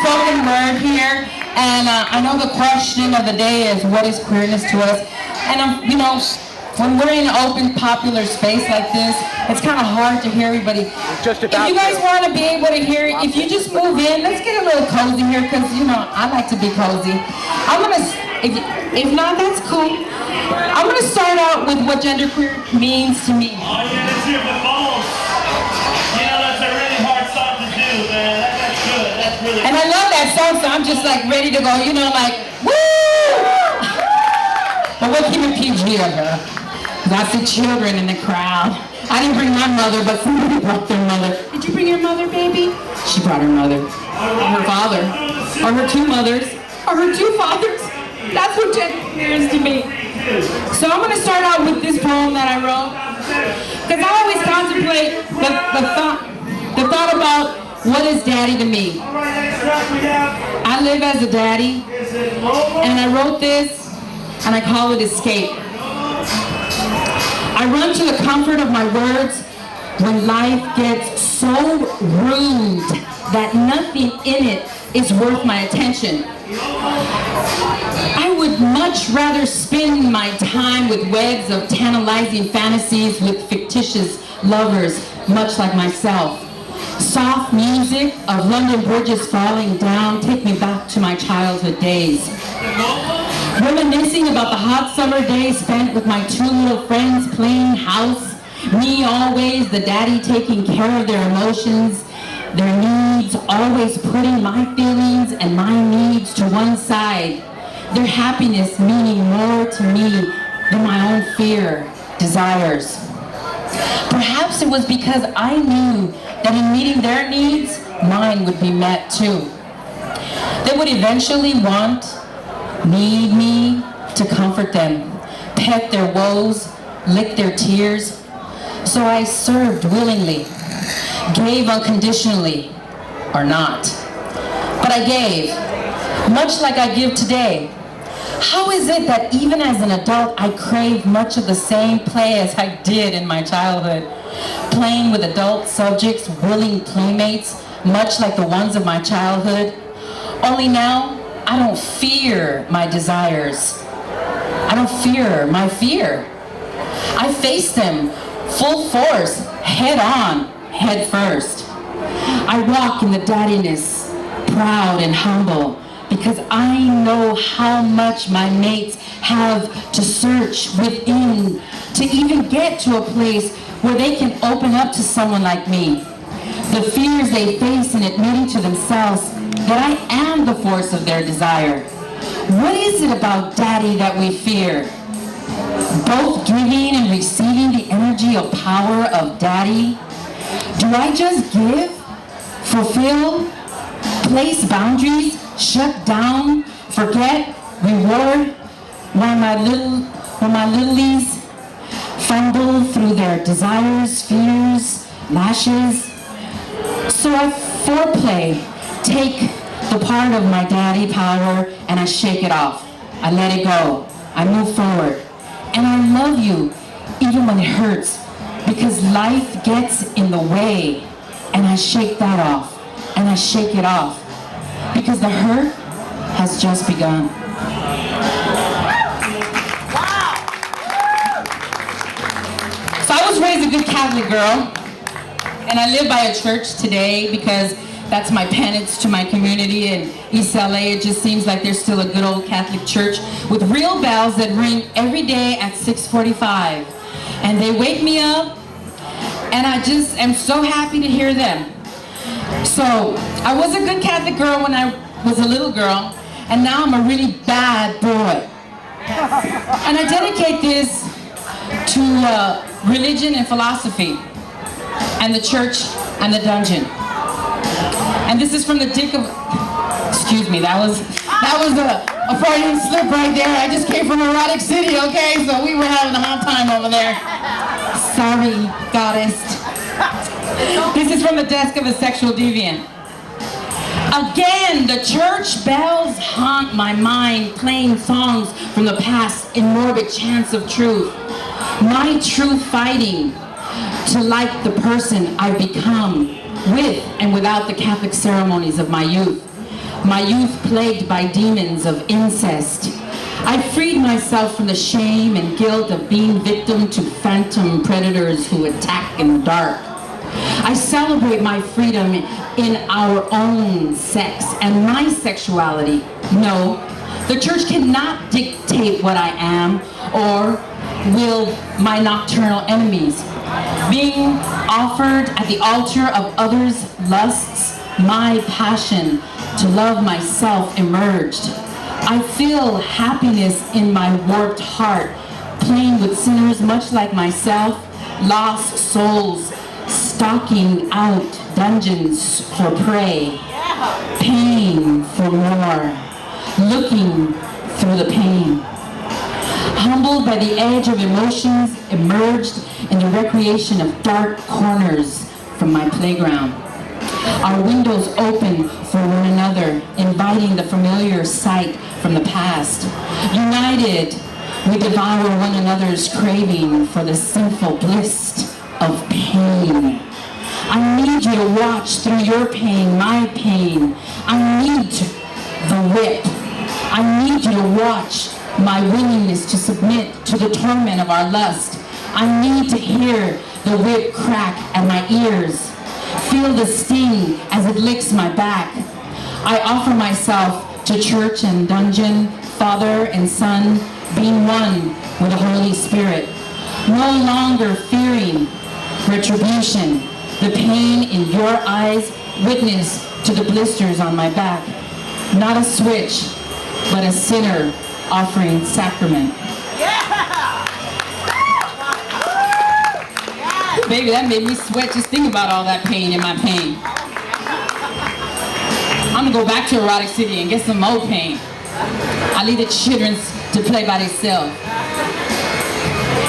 spoken word here, and I know the question of the day is, what is queerness to us? And you know, when we're in an open, popular space like this, it's kind of hard to hear everybody. If you guys want to be able to hear it, if you just move in, let's get a little cozy here, because, you know, I like to be cozy. I'm going to, if not, that's cool. I'm going to start out with what genderqueer means to me. Oh, yeah, let's hear the balls. You know, that's a really hard song to do, man. That's good. That's really good. And I love that song, so I'm just like ready to go, you know, like, woo! But we'll keep it PG of her. I see children in the crowd. I didn't bring my mother, but somebody brought their mother. Did you bring your mother, baby? She brought her mother. Or her father. Or her two mothers. Or her two fathers. That's what genderqueer is to me. So I'm going to start out with this poem that I wrote. Because I always contemplate the thought about what is daddy to me. I live as a daddy. And I wrote this, and I call it escape. I run to the comfort of my words when life gets so rude that nothing in it is worth my attention. I would much rather spend my time with webs of tantalizing fantasies with fictitious lovers, much like myself. Soft music of London bridges falling down take me back to my childhood days. Reminiscing about the hot summer days spent with my two little friends playing house. Me always, the daddy taking care of their emotions, their needs, always putting my feelings and my needs to one side. Their happiness meaning more to me than my own fear, desires. Perhaps it was because I knew that in meeting their needs, mine would be met too. They would eventually need me to comfort them, pet their woes, lick their tears. So I served willingly, gave unconditionally, or not. But I gave, much like I give today. How is it that even as an adult, I crave much of the same play as I did in my childhood? Playing with adult subjects, willing playmates, much like the ones of my childhood. Only now, I don't fear my desires. I don't fear my fear. I face them full force, head on, head first. I walk in the daddiness, proud and humble, because I know how much my mates have to search within to even get to a place where they can open up to someone like me. The fears they face in admitting to themselves that I am the force of their desire. What is it about daddy that we fear? Both giving and receiving the energy of power of daddy? Do I just give, fulfill, place boundaries, shut down, forget, reward, while my littlies fumble through their desires, fears, lashes? So I foreplay, take the part of my daddy power, and I shake it off. I let it go. I move forward. And I love you, even when it hurts, because life gets in the way, and I shake that off, and I shake it off, because the hurt has just begun. So I was raised a good Catholic girl, and I live by a church today because that's my penance to my community in East LA. It just seems like there's still a good old Catholic church with real bells that ring every day at 6:45. And they wake me up, and I just am so happy to hear them. So I was a good Catholic girl when I was a little girl, and now I'm a really bad boy. And I dedicate this to religion and philosophy, and the church and the dungeon. And this is from the dick of, excuse me, that was a Freudian slip right there. I just came from Erotic City, okay? So we were having a hot time over there. Sorry, goddess. This is from the desk of a sexual deviant. Again, the church bells haunt my mind, playing songs from the past in morbid chants of truth. My truth fighting to like the person I've become with and without the Catholic ceremonies of my youth. my youth plagued by demons of incest. I freed myself from the shame and guilt of being victim to phantom predators who attack in the dark. I celebrate my freedom in our own sex and my sexuality. No, the church cannot dictate what I am or will my nocturnal enemies. Being offered at the altar of others' lusts, my passion to love myself emerged. I feel happiness in my warped heart, playing with sinners much like myself, lost souls, stalking out dungeons for prey, pain for more, looking through the pain. Humbled by the edge of emotions, emerged in the recreation of dark corners from my playground. Our windows open for one another, inviting the familiar sight from the past. United, we devour one another's craving for the sinful bliss of pain. I need you to watch through your pain, my pain. I need the whip. I need you to watch my willingness to submit to the torment of our lust. I need to hear the whip crack at my ears, feel the sting as it licks my back. I offer myself to church and dungeon, Father and Son, being one with the Holy Spirit, no longer fearing retribution, the pain in your eyes, witness to the blisters on my back. Not a switch, but a sinner offering sacrament. Baby, that made me sweat just thinking about all that pain in my pain. I'm gonna go back to Erotic City and get some more pain. I leave the children to play by themselves.